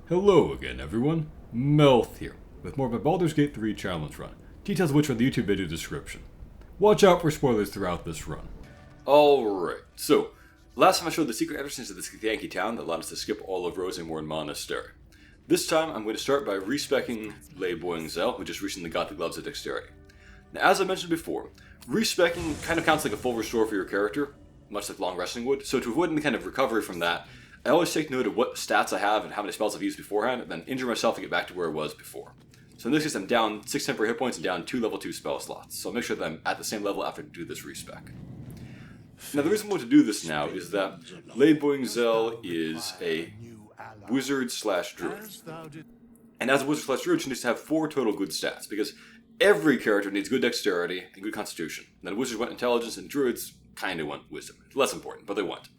Hello again, everyone. Melth here, with more of my Baldur's Gate 3 challenge run, details of which are in the YouTube video description. Watch out for spoilers throughout this run. Alright, so, last time I showed the secret entrances to this Yankee town that allowed us to skip all of Rosenborn Monastery. This time, I'm going to start by re-speccing Baldur, who just recently got the Gloves of Dexterity. Now, as I mentioned before, re-speccing kind of counts like a full restore for your character, much like long resting would, so to avoid any kind of recovery from that, I always take note of what stats I have and how many spells I've used beforehand, and then injure myself to get back to where I was before. So in this case, I'm down 6 temporary hit points and down 2 level 2 spell slots, so I'll make sure that I'm at the same level after I do this respec. Now the reason I want to do this now is that Baldur is a wizard/druid. And as a wizard/druid, she needs to have 4 total good stats, because every character needs good dexterity and good constitution. Then wizards want intelligence, and druids kind of want wisdom. It's less important, but they want it.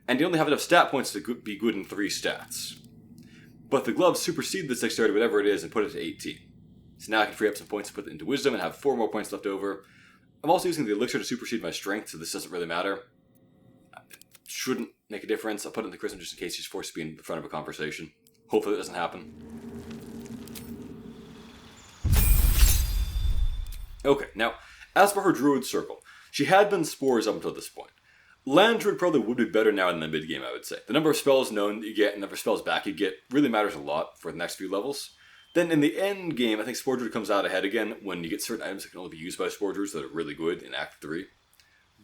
And you only have enough stat points to be good in 3 stats. But the gloves supersede this dexterity, whatever it is, and put it to 18. So now I can free up some points to put it into wisdom and have 4 more points left over. I'm also using the elixir to supersede my strength, so this doesn't really matter. It shouldn't make a difference. I'll put it in the charisma just in case she's forced to be in the front of a conversation. Hopefully that doesn't happen. Okay, now, as for her druid circle, she had been spores up until this point. Land Druid probably would be better now in the mid-game, I would say. The number of spells known that you get and the number of spells back you get really matters a lot for the next few levels. Then in the end game, I think Spore Druid comes out ahead again when you get certain items that can only be used by Spore Druids that are really good in Act 3.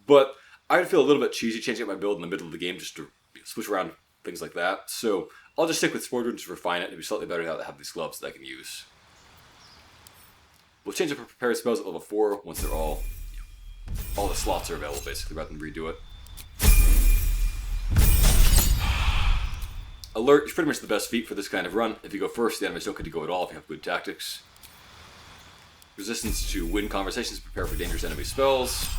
But I'd feel a little bit cheesy changing up my build in the middle of the game just to switch around things like that. So I'll just stick with Spore Druid to refine it. It'll be slightly better now that I have these gloves that I can use. We'll change up our prepared spells at level 4 once they're all the slots are available basically, rather than redo it. Alert is pretty much the best feat for this kind of run. If you go first, the enemies don't get to go at all if you have good tactics. Resistance to win conversations, prepare for dangerous enemy spells.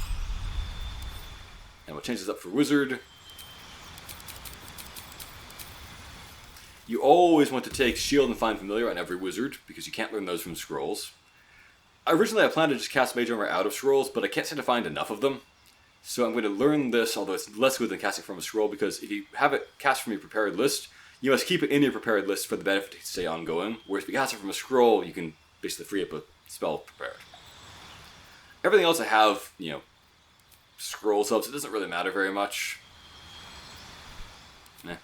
And we'll change this up for Wizard. You always want to take Shield and Find Familiar on every Wizard, because you can't learn those from scrolls. Originally I planned to just cast Mage Armor out of scrolls, but I can't seem to find enough of them. So I'm going to learn this, although it's less good than casting from a scroll, because if you have it cast from your prepared list, you must keep it in your prepared list for the benefit to stay ongoing, whereas if you cast it from a scroll, you can basically free up a spell prepared. Everything else I have, scroll subs, it doesn't really matter very much. Eh.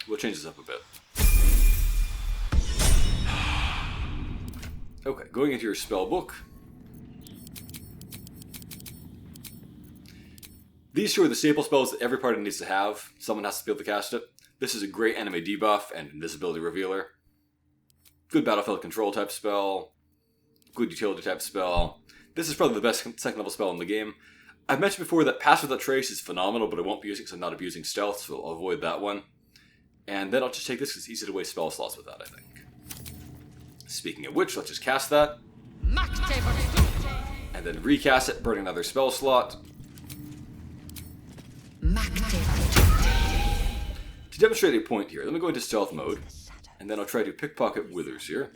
We'll change this up a bit. Okay, going into your spell book. These 2 are the staple spells that every party needs to have. Someone has to be able to cast it. This is a great enemy debuff and invisibility revealer. Good battlefield control type spell. Good utility type spell. This is probably the best second level spell in the game. I've mentioned before that Pass Without Trace is phenomenal, but I won't be using it because I'm not abusing stealth, so I'll avoid that one. And then I'll just take this because it's easy to waste spell slots with that, I think. Speaking of which, let's just cast that. And then recast it, burning another spell slot. To demonstrate a point here, let me go into stealth mode, and then I'll try to pickpocket Withers here.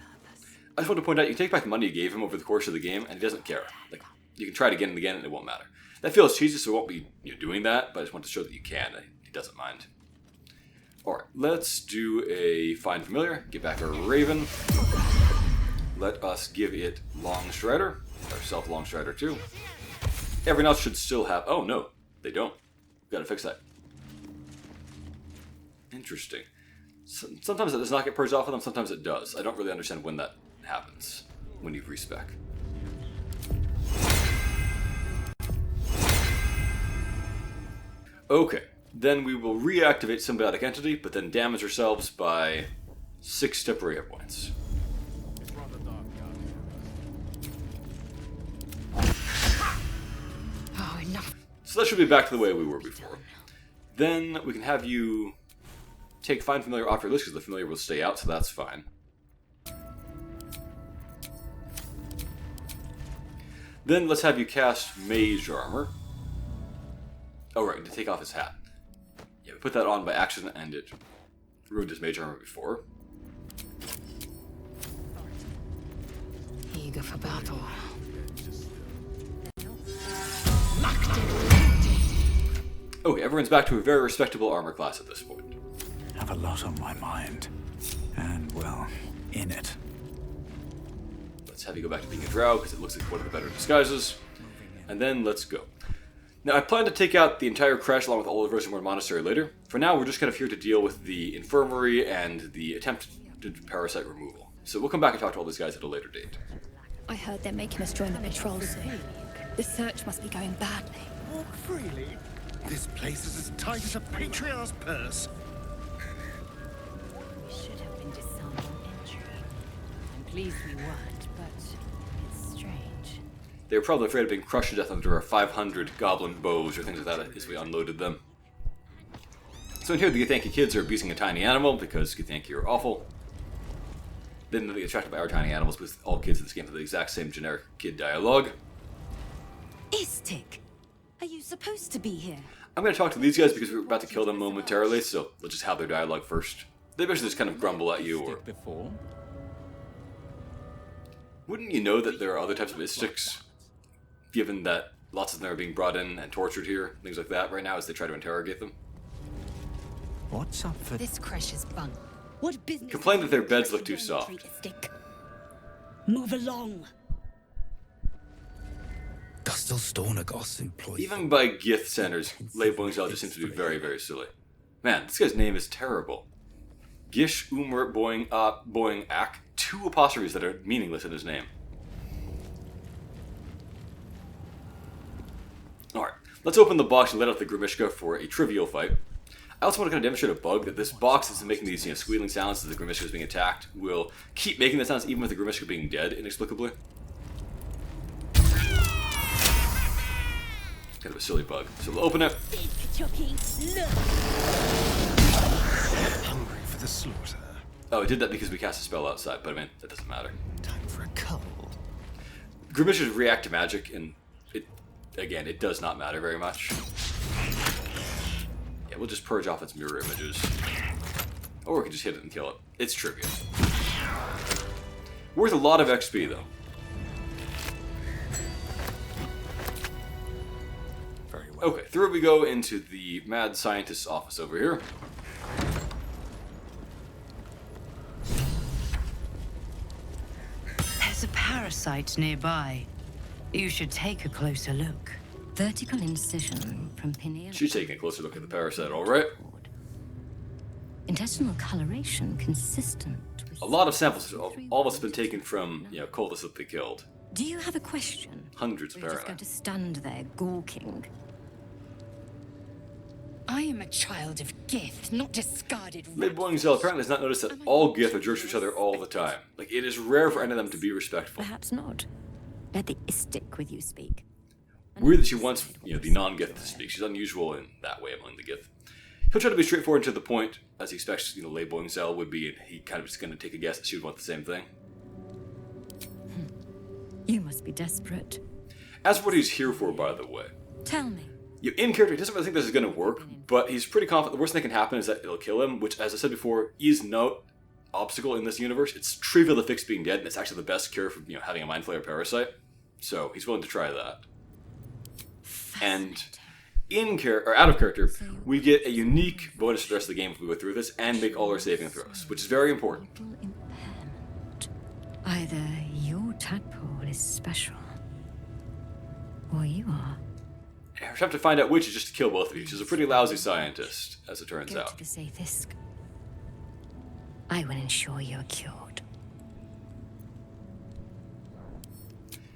I just want to point out, you can take back the money you gave him over the course of the game, and he doesn't care. Like, you can try it again and again, and it won't matter. That feels cheesy, so I won't be doing that, but I just want to show that you can, and he doesn't mind. Alright, let's do a Find Familiar, get back our Raven. Let us give it Long Strider, ourself Long Strider too. Everyone else should still have... Oh no, they don't. Gotta fix that. Interesting. Sometimes it does not get purged off of them, sometimes it does. I don't really understand when that happens, when you re-spec. Okay, then we will reactivate Symbiotic Entity, but then damage ourselves by 6 temporary hit points. So that should be back to the way we were before. Then we can have you take Find Familiar off your list because the Familiar will stay out, so that's fine. Then let's have you cast Mage Armor. Oh right, to take off his hat. Yeah, we put that on by accident and it ruined his Mage Armor before. Eager for battle. Okay, everyone's back to a very respectable armor class at this point. Have a lot on my mind. And, well, in it. Let's have you go back to being a drow, because it looks like one of the better disguises. And then let's go. Now, I plan to take out the entire Creche along with all of Rosenborn Monastery later. For now, we're just kind of here to deal with the Infirmary and the attempted Parasite removal. So we'll come back and talk to all these guys at a later date. I heard they're making us join the patrol soon. The search must be going badly. Walk freely. This place is as tight as a patriarch's purse. We should have been disarmed on entry. I'm pleased we weren't, but it's strange. They were probably afraid of being crushed to death under our 500 goblin bows or things like that as we unloaded them. So in here, the Githyanki kids are abusing a tiny animal because Githyanki are awful. They didn't get attracted by our tiny animals because all kids in this game have the exact same generic kid dialogue. Istik, are you supposed to be here? I'm going to talk to these guys because we're about to kill them momentarily, so let's just have their dialogue first. They basically just kind of grumble at you, or... Before? Wouldn't you know that there are other types of mystics? Given that lots of them are being brought in and tortured here, things like that, right now as they try to interrogate them. What's up for... This Creche is bunk. What business? Complain that their beds look too soft. Move along. Dustil Stornagos employee. Even by Gith centers, Leibwingzel just seems to be very, very silly. Man, this guy's name is terrible. Gish Umr Boing Ak. 2 apostrophes that are meaningless in his name. Alright, let's open the box and let out the Grimishka for a trivial fight. I also want to kind of demonstrate a bug that this box is making these squealing sounds as the Grimishka is being attacked will keep making the sounds even with the Grimishka being dead inexplicably. Kind of a silly bug. So we'll open it. Hungry for the slaughter. Oh, it did that because we cast a spell outside, but I mean, that doesn't matter. Time for a cull. Grimishkas react to magic, and it does not matter very much. Yeah, we'll just purge off its mirror images. Or we can just hit it and kill it. It's trivial. Worth a lot of XP, though. Very well. Okay, through we go into the mad scientist's office over here. There's a parasite nearby. You should take a closer look. Vertical incision from pineal. She's taking a closer look at the parasite, alright. Intestinal coloration consistent with... A lot of samples, all of us have been taken from, cultists that they killed. Do you have a question? Hundreds, Or are you just apparently. going to stand there gawking? I am a child of Gith, not discarded. Leibwingzel apparently has not noticed that all Gith are jerks to each other all the time. Like, it is rare for any of them to be respectful. Perhaps not. Let the Istik with you speak. Weird that she wants, the non-Gith to speak. She's unusual in that way among the Gith. He'll try to be straightforward and to the point, as he expects, Leibwingzel would be, and he kind of just going to take a guess that she would want the same thing. You must be desperate. As for what he's here for, by the way. Tell me. In character, he doesn't really think this is going to work, but he's pretty confident the worst thing that can happen is that it'll kill him, which, as I said before, is no obstacle in this universe. It's trivial to fix being dead, and it's actually the best cure for having a Mind Flayer parasite. So he's willing to try that. And out of character, we get a unique bonus for the rest of the game if we go through this and make all our saving throws, which is very important. Impairment. Either your tadpole is special, or you are. I have to find out which is just to kill both of you. She's a pretty lousy scientist, as it turns Go out. to the Zaith'sk. I will ensure you are cured.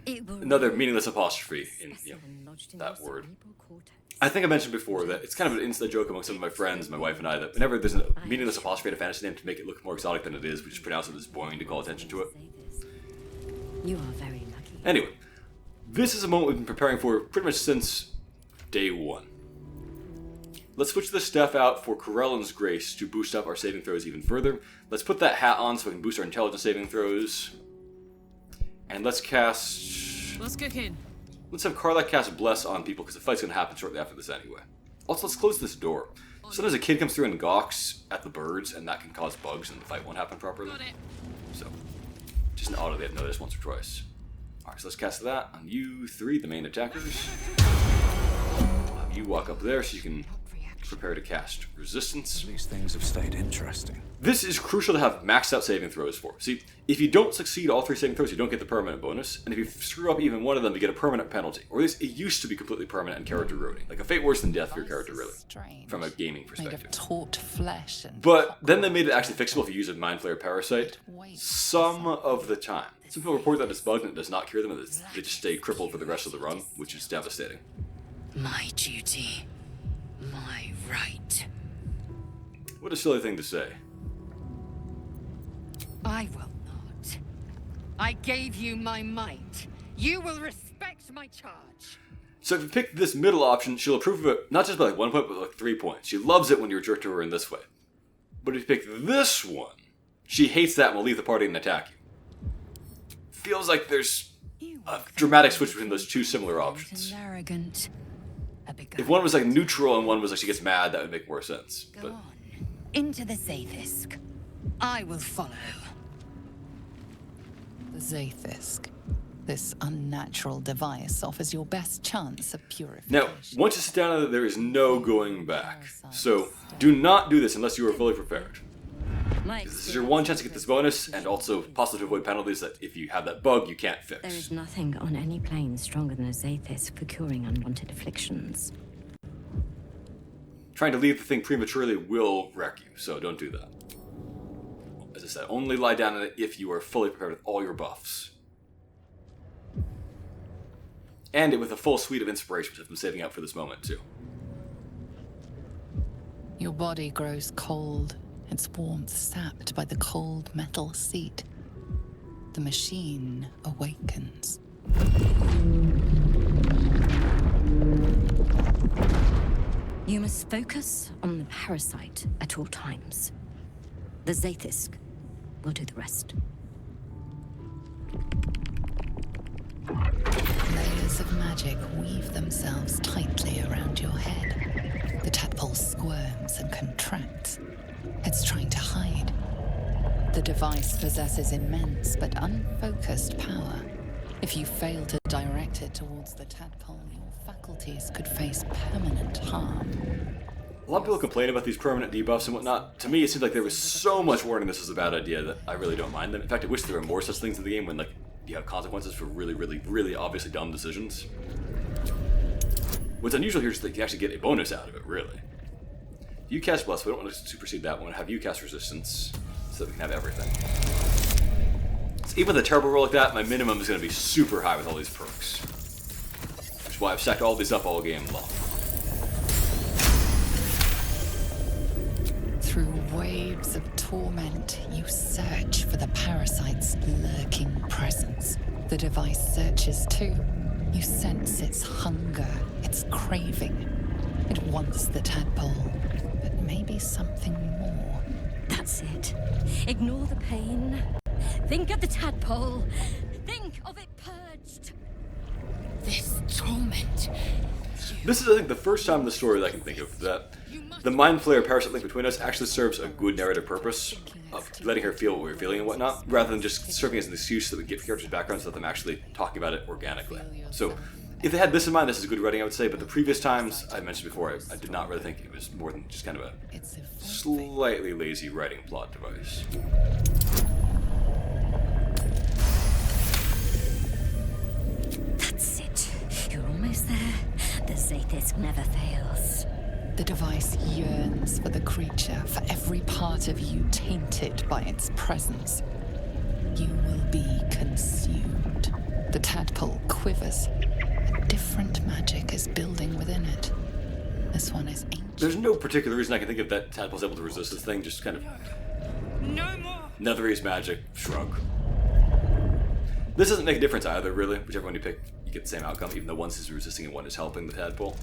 Another meaningless apostrophe in that word. I think I mentioned before that it's kind of an inside joke among some of my friends, my wife and I, that whenever there's a meaningless apostrophe in a fantasy name to make it look more exotic than it is, we just pronounce it as boring to call attention to it. You are very lucky. Anyway, this is a moment we've been preparing for pretty much since day 1. Let's switch this stuff out for Corellan's Grace to boost up our saving throws even further. Let's put that hat on so we can boost our intelligence saving throws. And let's cast... What's cooking? Let's have Karlak cast Bless on people because the fight's going to happen shortly after this anyway. Also, let's close this door. Sometimes a kid comes through and gawks at the birds, and that can cause bugs and the fight won't happen properly. Got it. So, just an auto they have noticed once or twice. Alright, so let's cast that on you 3, the main attackers. You walk up there so you can Prepare to cast resistance. These things have stayed interesting. This is crucial to have maxed out saving throws for. See, if you don't succeed all 3 saving throws, you don't get the permanent bonus, and if you screw up even one of them, you get a permanent penalty. Or at least it used to be completely permanent in character roading. Like a fate worse than death for your character, really. From a gaming perspective. Made of taut flesh and But then they made it actually fixable if you use a Mind Flayer Parasite. Some of the time. Some people report that it's bugged and it does not cure them, and they just stay crippled for the rest of the run, which is devastating. My duty. My right. What a silly thing to say. I will not. I gave you my might. You will respect my charge. So if you pick this middle option, she'll approve of it not just by like 1 point, but like 3 points. She loves it when you're jerked to her in this way. But if you pick this one, she hates that and will leave the party and attack you. Feels like there's a dramatic switch between those 2 similar options. Arrogant. If one was like neutral and one was like she gets mad, that would make more sense. Go on. Into the Zaith'sk. I will follow. the Zaith'sk. This unnatural device offers your best chance of purification. Now, once you sit down, there is no going back. So, do not do this unless you are fully prepared. This is your one chance to get this bonus, and also possibly to avoid penalties that if you have that bug, you can't fix. There is nothing on any plane stronger than a Zaith'sk for curing unwanted afflictions. Trying to leave the thing prematurely will wreck you, so don't do that. As I said, only lie down in it if you are fully prepared with all your buffs. And it with a full suite of inspiration, which I've been saving up for this moment, too. Your body grows cold, its warmth sapped by the cold metal seat. The machine awakens. You must focus on the parasite at all times. The Zaith'sk will do the rest. Layers of magic weave themselves tightly around your head. The tadpole squirms and contracts. It's trying to hide. The device possesses immense but unfocused power. If you fail to direct it towards the tadpole, your faculties could face permanent harm. A lot of people complain about these permanent debuffs and whatnot. To me, it seems like there was so much warning this was a bad idea that I really don't mind them. In fact, I wish there were more such things in the game when, like, you have consequences for really, really, really obviously dumb decisions. What's unusual here is that you actually get a bonus out of it, really. You cast Bless, we don't want to supersede that. We want to have you cast Resistance so that we can have everything. So even with a terrible roll like that, my minimum is going to be super high with all these perks. Which is why I've stacked all these up all game long. Through waves of torment, you search for the parasite's lurking presence. The device searches too. You sense its hunger, its craving. It wants the tadpole, but maybe something more. That's it. Ignore the pain. Think of the tadpole. Think of it purged. This torment. This is, I think, the first time in the story that I can think of that the Mind Flayer Parasite link between us actually serves a good narrative purpose of letting her feel what we're feeling and whatnot, rather than just serving as an excuse so that we get characters' backgrounds so that them actually talking about it organically. So, if they had this in mind, this is good writing, I would say, but the previous times, I mentioned before, I did not really think it was more than just kind of a slightly lazy writing plot device. That's it. You're almost there. The Zaith'sk never fails. The device yearns for the creature, for every part of you tainted by its presence. You will be consumed. The tadpole quivers. A different magic is building within it. This one is ancient. There's no particular reason I can think of that tadpole's able to resist this thing, just kind of... No more! Netherese magic, shrug. This doesn't make a difference either, really. Whichever one you pick, you get the same outcome, even though one is resisting and one is helping the tadpole.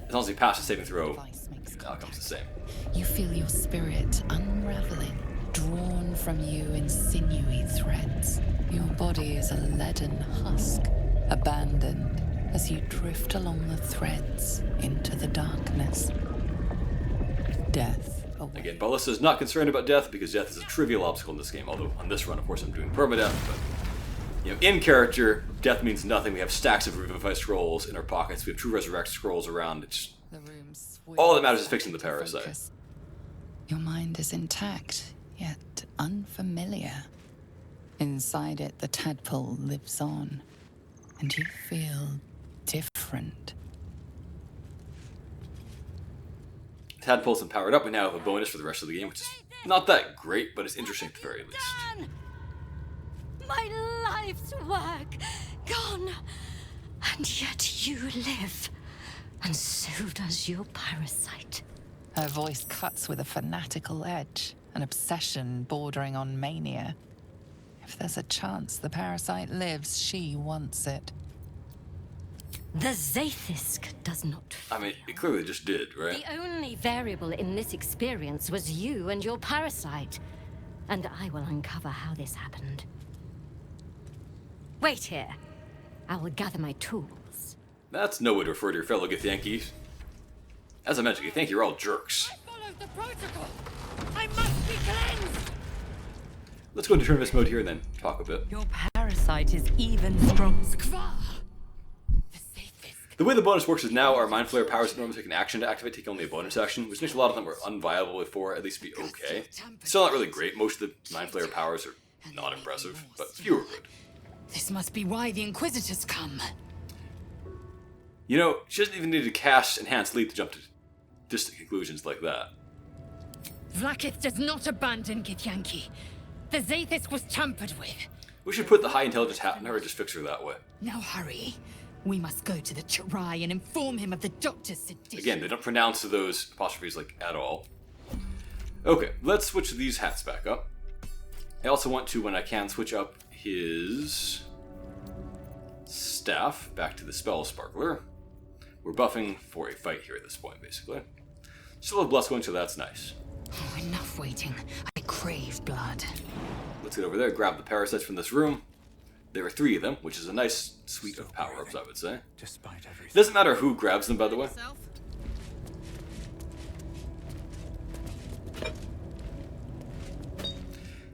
As long as you pass the saving throw, the outcome's the same. You feel your spirit unraveling, drawn from you in sinewy threads. Your body is a leaden husk, abandoned as you drift along the threads into the darkness. Death awaits. Again, Ballista is not concerned about death because death is a trivial obstacle in this game, although on this run, of course, I'm doing permadeath, but... in character, death means nothing. We have stacks of Revivify scrolls in our pockets. We have True Resurrect scrolls around. It's The room all that matters is fixing the parasite. focus. Your mind is intact, yet unfamiliar. Inside it, the tadpole lives on, and you feel different. Tadpole's been powered up. We now have a bonus for the rest of the game, which is not that great, but it's interesting at the very least. Done! My life's work gone, and yet you live, and so does your parasite. Her voice cuts with a fanatical edge, an obsession bordering on mania. If there's a chance the parasite lives, she wants it. The Zaith'sk does not. I mean, it clearly just did, right? The only variable in this experience was you and your parasite. And I will uncover how this happened. Wait here. I will gather my tools. That's no way to refer to your fellow Githyanki. As I mentioned, Githyanki are all jerks. I followed the protocol. I must be cleansed. Let's go into tournament mode here and then talk a bit. Your parasite is even strong. The way the bonus works is now our Mind Flayer powers that normally take an action to activate, take only a bonus action, which makes a lot of them are unviable before at least be okay. Still not really great. Most of the Mind Flayer powers are not impressive, but few are good. This must be why the Inquisitors come. You know, she doesn't even need to cast Enhanced Leap to jump to distant conclusions like that. Vlaakith does not abandon Githyanki. The Zaith'sk was tampered with. We should put the high intelligence hat on her and just fix her that way. Now hurry. We must go to the Chirai and inform him of the doctor's sedition. Again, they don't pronounce those apostrophes like at all. Okay, let's switch these hats back up. I also want to, when I can, switch up his staff back to the Spell Sparkler. We're buffing for a fight here at this point, basically. Still have Bless going, so that's nice. Oh, enough waiting. I crave blood. Let's get over there, grab the parasites from this room. There are 3 of them, which is a nice suite of power-ups, I would say. Despite everything. It doesn't matter who grabs them, by the way.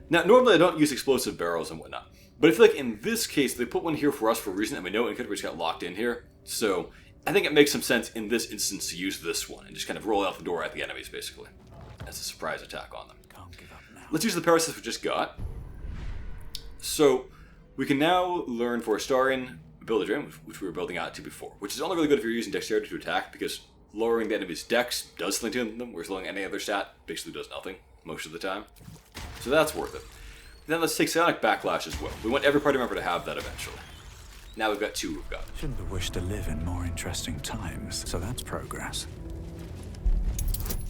Now, normally I don't use explosive barrels and whatnot, but I feel like in this case, they put one here for us for a reason, and we know Infirmary just got locked in here, so I think it makes some sense in this instance to use this one, and just kind of roll out the door at the enemies, basically, as a surprise attack on them. Can't give up now. Let's use the parasites we just got. So, we can now learn for Astarion Builder, which we were building out to before, which is only really good if you're using Dexterity to attack, because lowering the enemy's dex does something to them, whereas lowering any other stat basically does nothing most of the time. So that's worth it. Then let's take Psionic Backlash as well. We want every party member to have that eventually. Now we've got 2 we've got. Shouldn't have wished to live in more interesting times, so that's progress.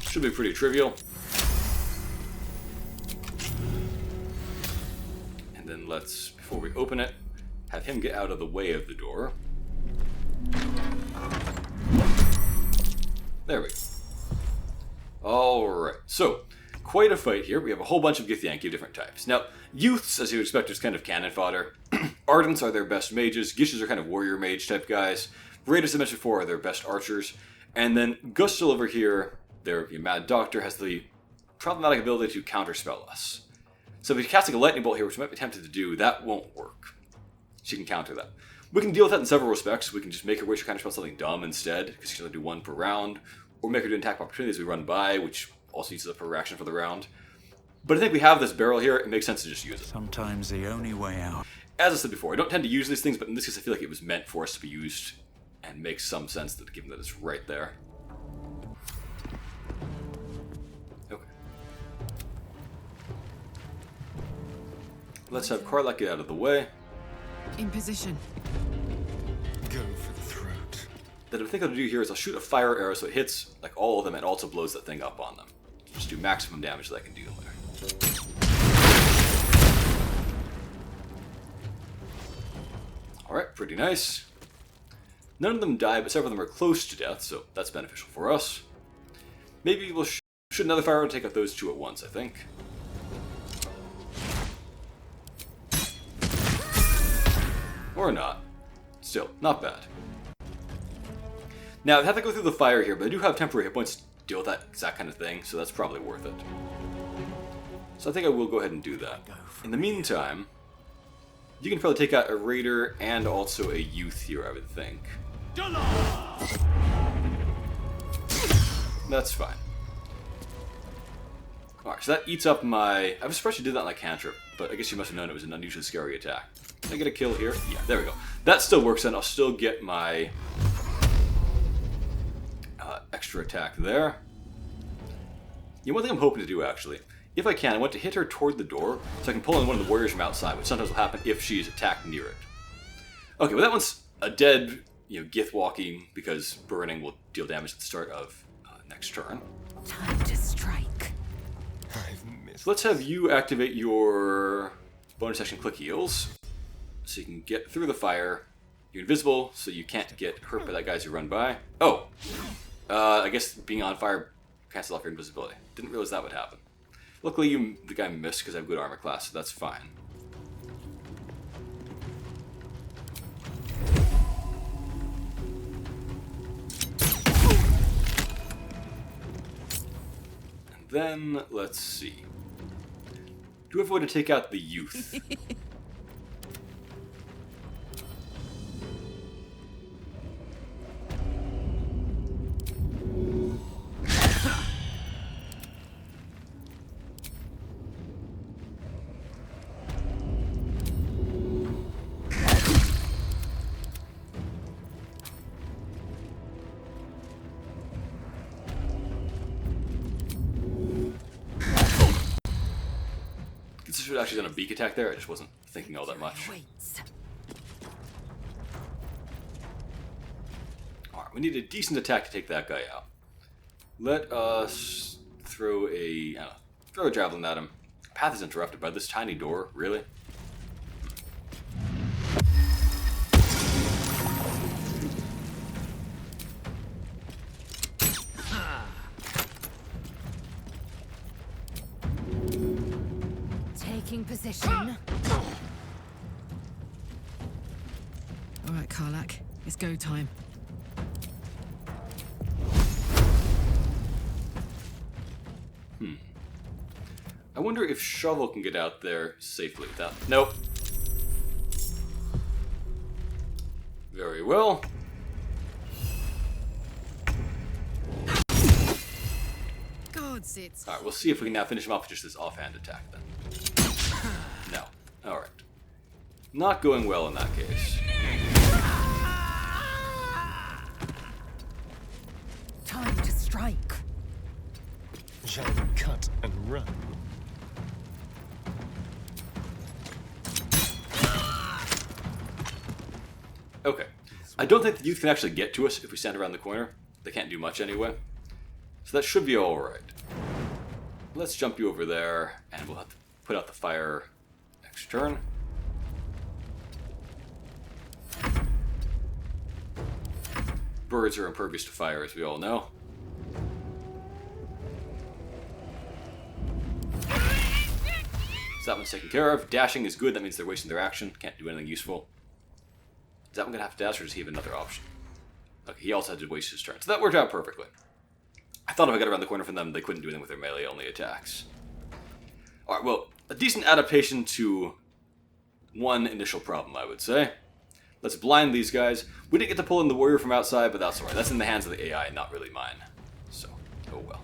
Should be pretty trivial. And then let's, before we open it, have him get out of the way of the door. There we go. Alright, so, quite a fight here. We have a whole bunch of Githyanki of different types. Now, Youths, as you would expect, is kind of cannon fodder. Ardents are their best mages. Gishes are kind of warrior mage type guys. Raiders, as I mentioned before, are their best archers. And then Gustil over here, their Mad Doctor, has the problematic ability to counterspell us. So if he's casting a lightning bolt here, which we might be tempted to do, that won't work. She can counter that. We can deal with that in several respects. We can just make her wish to counterspell something dumb instead, because she can only do 1 per round. Or make her do an attack opportunity as we run by, which also uses up her reaction for the round. But I think we have this barrel here, it makes sense to just use it. Sometimes the only way out. As I said before, I don't tend to use these things, but in this case I feel like it was meant for us to be used, and makes some sense that given that it's right there. Okay. Let's have Karlach get out of the way. In position. Go for the throat. That I think I'll do here is I'll shoot a fire arrow so it hits like all of them and also blows that thing up on them. Just do maximum damage that I can do there. Alright, pretty nice. None of them die, but several of them are close to death, so that's beneficial for us. Maybe we'll shoot another fire arrow to take out those 2 at once, I think. Or not. Still, not bad. Now, I have to go through the fire here, but I do have temporary hit points to deal with that exact kind of thing, so that's probably worth it. So I think I will go ahead and do that. In the meantime, you can probably take out a Raider and also a Youth here, I would think. That's fine. Alright, so that eats up my... I was surprised you did that on like cantrip, but I guess you must have known it was an unusually scary attack. Did I get a kill here? Yeah, there we go. That still works, and I'll still get my extra attack there. Yeah, one thing I'm hoping to do, actually, if I can, I want to hit her toward the door, so I can pull in one of the warriors from outside, which sometimes will happen if she's attacked near it. Okay, well that one's a dead, Gith walking, because burning will deal damage at the start of next turn. Time to strike. So let's have you activate your bonus action click heals, so you can get through the fire. You're invisible, so you can't get hurt by that guy as you run by. Oh! I guess being on fire cancels off your invisibility. Didn't realize that would happen. Luckily, the guy missed because I have good armor class, so that's fine. And then, let's see. Do we have a way to take out the youth? Should have actually done a beak attack there. I just wasn't thinking all that much. Alright, we need a decent attack to take that guy out. Let us throw a javelin at him. Path is interrupted by this tiny door. Really? Position. Alright, Karlak. It's go time. I wonder if Shovel can get out there safely without... Nope. Very well. God's it's... Alright, we'll see if we can now finish him off with just this offhand attack then. No. Alright. Not going well in that case. Time to strike. Shall we cut and run? Okay. I don't think the youth can actually get to us if we stand around the corner. They can't do much anyway. So that should be alright. Let's jump you over there, and we'll have to put out the fire next turn. Birds are impervious to fire, as we all know. So that one's taken care of. Dashing is good, that means they're wasting their action. Can't do anything useful. Is that one gonna have to dash, or does he have another option? Okay, he also had to waste his turn. So that worked out perfectly. I thought if I got around the corner from them, they couldn't do anything with their melee-only attacks. Alright, well, a decent adaptation to one initial problem, I would say. Let's blind these guys. We didn't get to pull in the warrior from outside, but that's alright. That's in the hands of the AI, not really mine. So, oh well.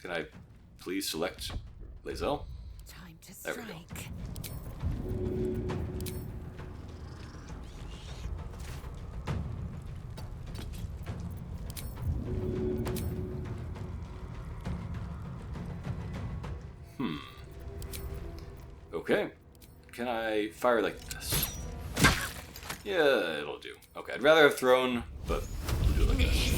Can I please select Lae'zel? Time to There we go. strike. Okay. Can I fire like this? Yeah, it'll do. Okay, I'd rather have thrown, but we'll do it like this.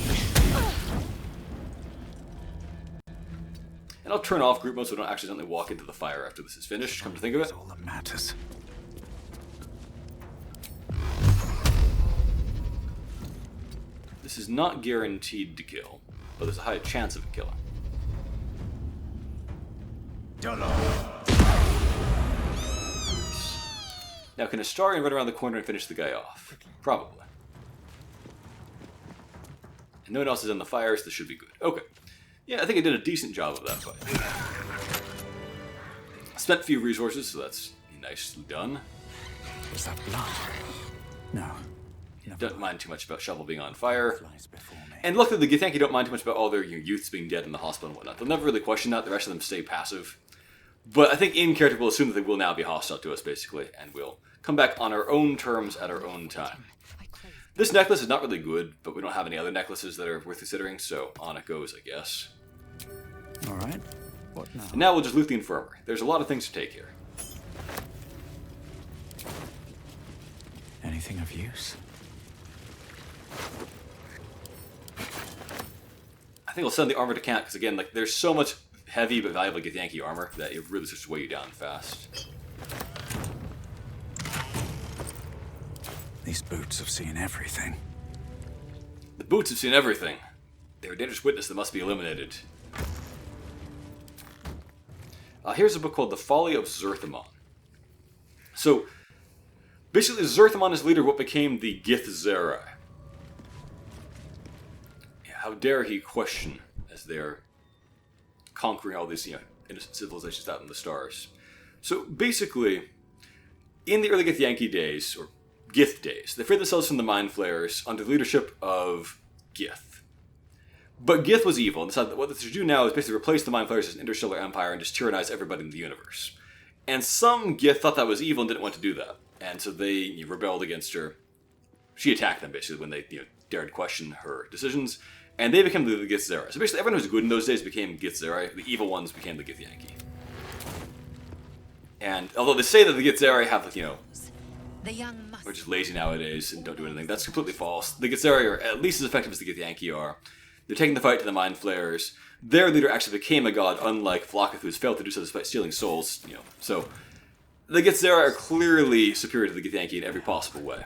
And I'll turn off group mode so I don't accidentally walk into the fire after this is finished, come to think of it. That's all that matters. This is not guaranteed to kill, but there's a high chance of it killing. Now, can Astarion run around the corner and finish the guy off? Probably. And no one else is in the fire, so this should be good. Okay. Yeah, I think I did a decent job of that fight. Spent a few resources, so that's nicely done. Was that blood? No. Don't mind too much about Shovel being on fire. Flies before me. And luckily, the Githyanki don't mind too much about all their youths being dead in the hospital and whatnot. They'll never really question that. The rest of them stay passive. But I think in character we'll assume that they will now be hostile to us, basically, and we'll come back on our own terms at our own time. This necklace is not really good, but we don't have any other necklaces that are worth considering, so on it goes, I guess. Alright. What now? And now we'll just loot the Infirmary. There's a lot of things to take here. Anything of use? I think I'll send the armor to camp, because again, like, there's so much heavy but valuable Githyanki armor that it really starts to weigh you down fast. These boots have seen everything. The boots have seen everything. They're a dangerous witness that must be eliminated. Here's a book called The Folly of Zaith'sk. So, basically, Zaith'sk is leader of what became the Githzerai. How dare he question as they're conquering all these, innocent civilizations out in the stars. So, basically, in the early Githyanki days, or Gith days, they freed themselves from the Mind Flayers under the leadership of Gith. But Gith was evil, and decided that what they should do now is basically replace the Mind Flayers as an interstellar empire and just tyrannize everybody in the universe. And some Gith thought that was evil and didn't want to do that. And so they rebelled against her. She attacked them, basically, when they dared question her decisions. And they became the Githzerai. So basically, everyone who was good in those days became Githzerai. The evil ones became the Githyanki. And although they say that the Githzerai have, we're just lazy nowadays and don't do anything, that's completely false. The Githzerai are at least as effective as the Githyanki are. They're taking the fight to the Mind Flayers. Their leader actually became a god, unlike Vlaakith, who's failed to do so despite stealing souls. So the Githzerai are clearly superior to the Githyanki in every possible way.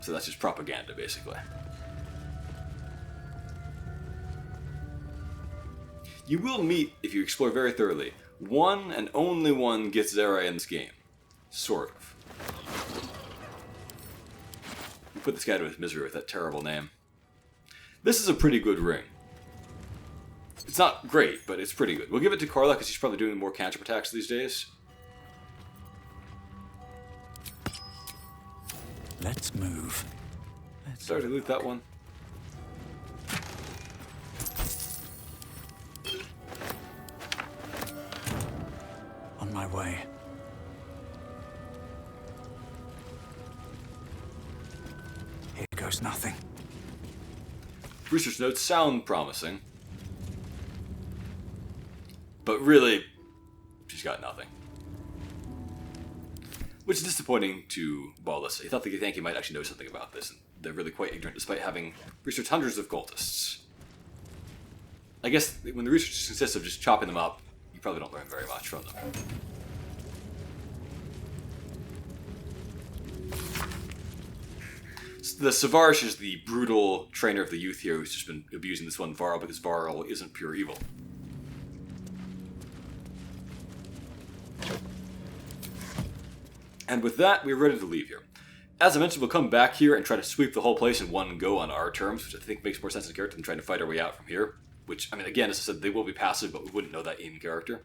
So that's just propaganda, basically. You will meet, if you explore very thoroughly, one and only one Githzerai in this game. Sort of. You put this guy to his misery with that terrible name. This is a pretty good ring. It's not great, but it's pretty good. We'll give it to Carla, because she's probably doing more cantrip attacks these days. Let's move. Sorry to loot that one. On my way. Here goes nothing. Research notes sound promising. But really, she's got nothing. Which is disappointing to Baldur. He thought the Githyanki might actually know something about this, and they're really quite ignorant despite having researched hundreds of cultists. I guess when the research consists of just chopping them up, you probably don't learn very much from them. The Savarish is the brutal trainer of the youth here who's just been abusing this one Varl because Varl isn't pure evil. And with that, we're ready to leave here. As I mentioned, we'll come back here and try to sweep the whole place in one go on our terms, which I think makes more sense in character than trying to fight our way out from here. Which, I mean, again, as I said, they will be passive, but we wouldn't know that in character.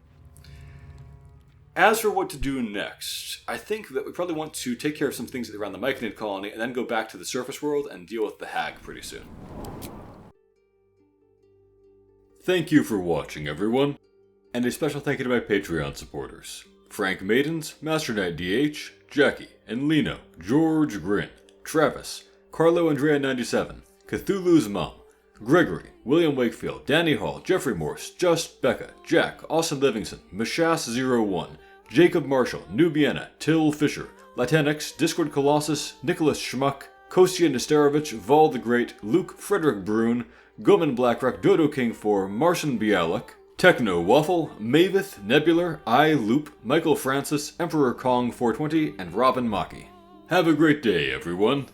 As for what to do next, I think that we probably want to take care of some things around the Myconid colony and then go back to the surface world and deal with the Hag pretty soon. Thank you for watching, everyone. And a special thank you to my Patreon supporters. Frank Maidens, Master Knight DH, Jackie, and Lino, George Grin, Travis, Carlo Andrea 97, Cthulhu's Mom, Gregory, William Wakefield, Danny Hall, Jeffrey Morse, Just Becca, Jack, Austin Livingston, Mashas01, Jacob Marshall, Nubiana, Till Fisher, Latinx, Discord Colossus, Nicholas Schmuck, Kostya Nesterovich, Vol the Great, Luke Frederick Brune, Goman Blackrock, Dodo King 4, Martian Bialek, Techno Waffle, Mavith, Nebular, I Loop, Michael Francis, Emperor Kong 420, and Robin Maki. Have a great day, everyone.